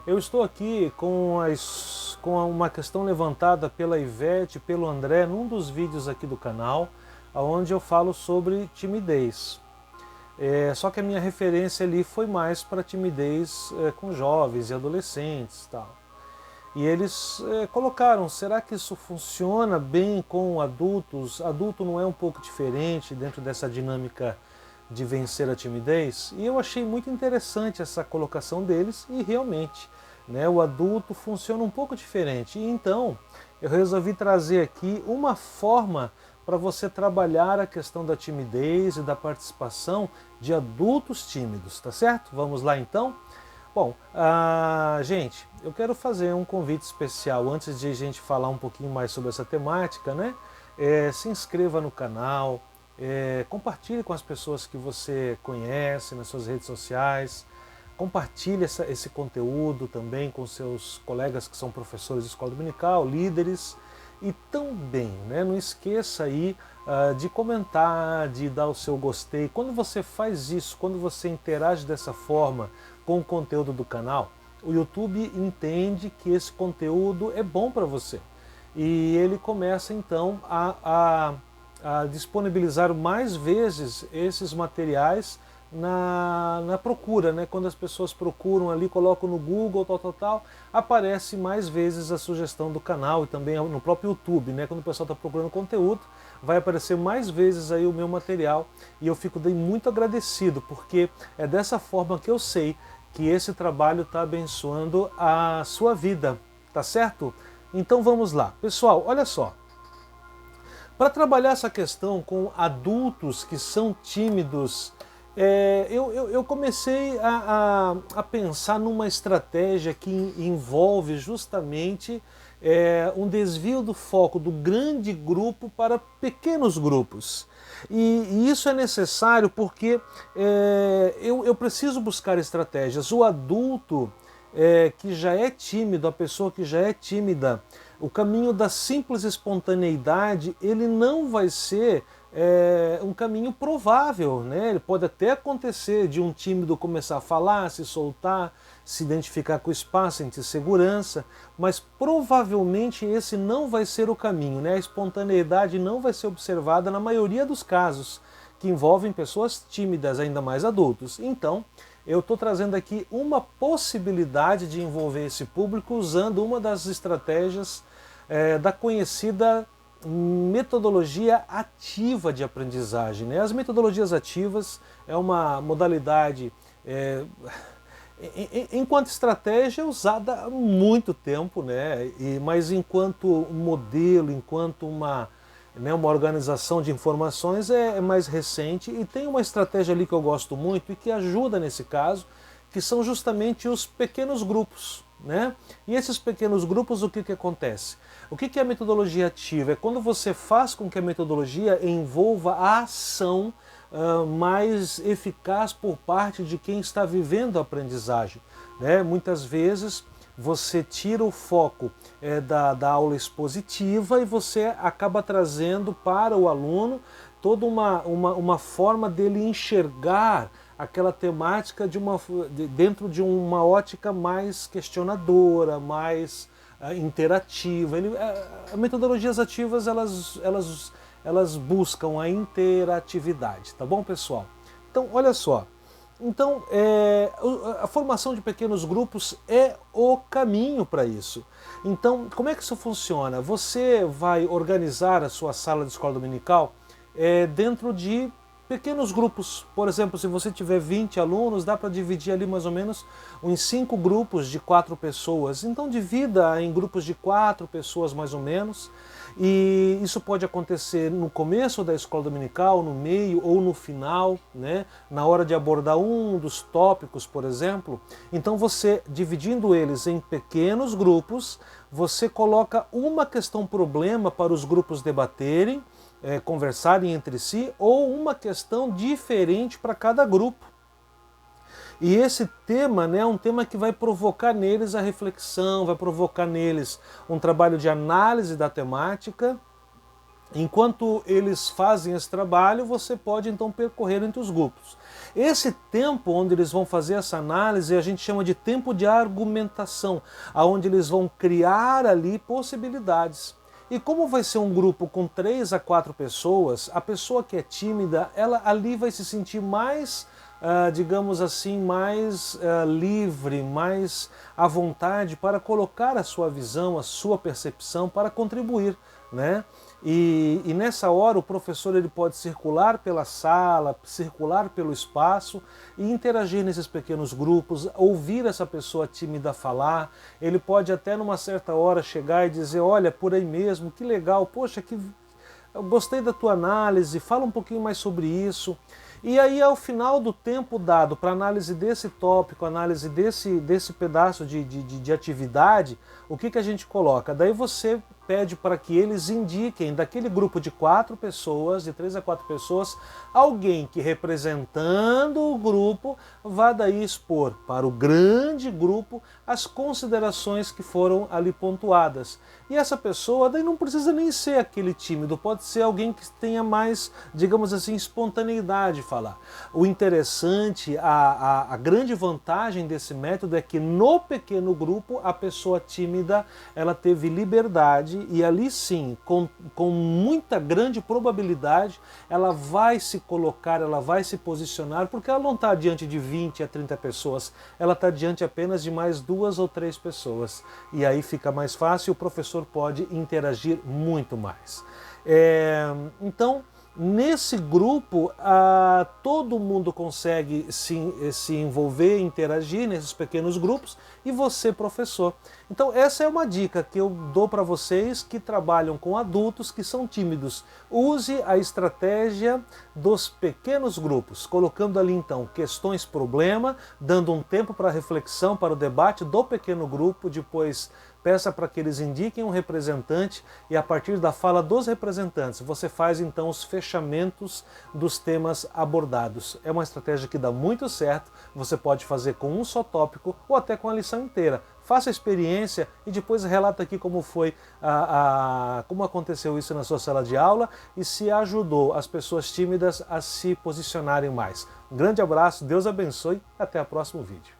Eu estou aqui com uma questão levantada pela Ivete e pelo André num dos vídeos aqui do canal, onde eu falo sobre timidez. Só que a minha referência ali foi mais para timidez com jovens e adolescentes e tal. E eles colocaram, será que isso funciona bem com adultos? Adulto não é um pouco diferente dentro dessa dinâmica de vencer a timidez? E eu achei muito interessante essa colocação deles e realmente, né, o adulto funciona um pouco diferente. E então eu resolvi trazer aqui uma forma para você trabalhar a questão da timidez e da participação de adultos tímidos, tá certo? Vamos lá então? Bom, gente, eu quero fazer um convite especial antes de a gente falar um pouquinho mais sobre essa temática, né? Se inscreva no canal, compartilhe com as pessoas que você conhece nas suas redes sociais, compartilhe esse conteúdo também com seus colegas que são professores de escola dominical, líderes, e também, né, não esqueça aí de comentar, de dar o seu gostei. Quando você faz isso, quando você interage dessa forma com o conteúdo do canal, o YouTube entende que esse conteúdo é bom para você. E ele começa então a disponibilizar mais vezes esses materiais na procura, né? Quando as pessoas procuram ali, colocam no Google, tal, aparece mais vezes a sugestão do canal e também no próprio YouTube, né? Quando o pessoal está procurando conteúdo, vai aparecer mais vezes aí o meu material e eu fico muito agradecido, porque é dessa forma que eu sei que esse trabalho está abençoando a sua vida, tá certo? Então vamos lá. Pessoal, olha só. Para trabalhar essa questão com adultos que são tímidos, eu comecei a pensar numa estratégia que envolve justamente um desvio do foco do grande grupo para pequenos grupos. E isso é necessário porque eu preciso buscar estratégias. O adulto que já é tímido, a pessoa que já é tímida, o caminho da simples espontaneidade, ele não vai ser um caminho provável, né? Ele pode até acontecer de um tímido começar a falar, se soltar, se identificar com o espaço, sentir segurança, mas provavelmente esse não vai ser o caminho, né? A espontaneidade não vai ser observada na maioria dos casos que envolvem pessoas tímidas, ainda mais adultos. Então, eu estou trazendo aqui uma possibilidade de envolver esse público usando uma das estratégias da conhecida metodologia ativa de aprendizagem, né? As metodologias ativas é uma modalidade, enquanto estratégia, usada há muito tempo, né? Mas enquanto modelo, enquanto uma organização de informações é mais recente, e tem uma estratégia ali que eu gosto muito e que ajuda nesse caso, que são justamente os pequenos grupos, né? E esses pequenos grupos, o que acontece? O que é a metodologia ativa? É quando você faz com que a metodologia envolva a ação mais eficaz por parte de quem está vivendo a aprendizagem, né? Muitas vezes você tira o foco da aula expositiva e você acaba trazendo para o aluno toda uma forma dele enxergar aquela temática dentro de uma ótica mais questionadora, mais interativa. As metodologias ativas, elas buscam a interatividade, tá bom, pessoal? Então, olha só. Então, a formação de pequenos grupos é o caminho para isso. Então, como é que isso funciona? Você vai organizar a sua sala de escola dominical dentro de pequenos grupos. Por exemplo, se você tiver 20 alunos, dá para dividir ali mais ou menos em 5 grupos de 4 pessoas. Então divida em grupos de 4 pessoas mais ou menos. E isso pode acontecer no começo da escola dominical, no meio ou no final, né? Na hora de abordar um dos tópicos, por exemplo. Então você, dividindo eles em pequenos grupos, você coloca uma questão-problema para os grupos debaterem, conversarem entre si, ou uma questão diferente para cada grupo. E esse tema, né, é um tema que vai provocar neles a reflexão, vai provocar neles um trabalho de análise da temática. Enquanto eles fazem esse trabalho, você pode então percorrer entre os grupos. Esse tempo onde eles vão fazer essa análise a gente chama de tempo de argumentação, onde eles vão criar ali possibilidades. E como vai ser um grupo com 3 a 4 pessoas, a pessoa que é tímida, ela ali vai se sentir mais, digamos assim, mais livre, mais à vontade para colocar a sua visão, a sua percepção, para contribuir, né? E nessa hora o professor ele pode circular pela sala, circular pelo espaço e interagir nesses pequenos grupos, ouvir essa pessoa tímida falar. Ele pode até numa certa hora chegar e dizer, olha, por aí mesmo, que legal, poxa, eu gostei da tua análise, fala um pouquinho mais sobre isso. E aí ao final do tempo dado para análise desse tópico, análise desse pedaço de atividade, o que a gente coloca? Daí você pede para que eles indiquem daquele grupo de 4 pessoas, de 3 a 4 pessoas, alguém que representando o grupo vá daí expor para o grande grupo as considerações que foram ali pontuadas. E essa pessoa daí não precisa nem ser aquele tímido, pode ser alguém que tenha mais, digamos assim, espontaneidade de falar. O interessante, a grande vantagem desse método é que no pequeno grupo a pessoa tímida ela teve liberdade e ali sim, com muita grande probabilidade, ela vai se colocar, ela vai se posicionar, porque ela não está diante de 20 a 30 pessoas, ela está diante apenas de mais 2 ou 3 pessoas. E aí fica mais fácil, o professor pode interagir muito mais. Então, nesse grupo, todo mundo consegue se envolver, interagir nesses pequenos grupos e você, professor. Então essa é uma dica que eu dou para vocês que trabalham com adultos que são tímidos. Use a estratégia dos pequenos grupos, colocando ali então questões problema, dando um tempo para reflexão, para o debate do pequeno grupo, depois peça para que eles indiquem um representante e a partir da fala dos representantes você faz então os fechamentos dos temas abordados. É uma estratégia que dá muito certo, você pode fazer com um só tópico ou até com a lição inteira. Faça a experiência e depois relata aqui como foi, como aconteceu isso na sua sala de aula e se ajudou as pessoas tímidas a se posicionarem mais. Um grande abraço, Deus abençoe e até o próximo vídeo.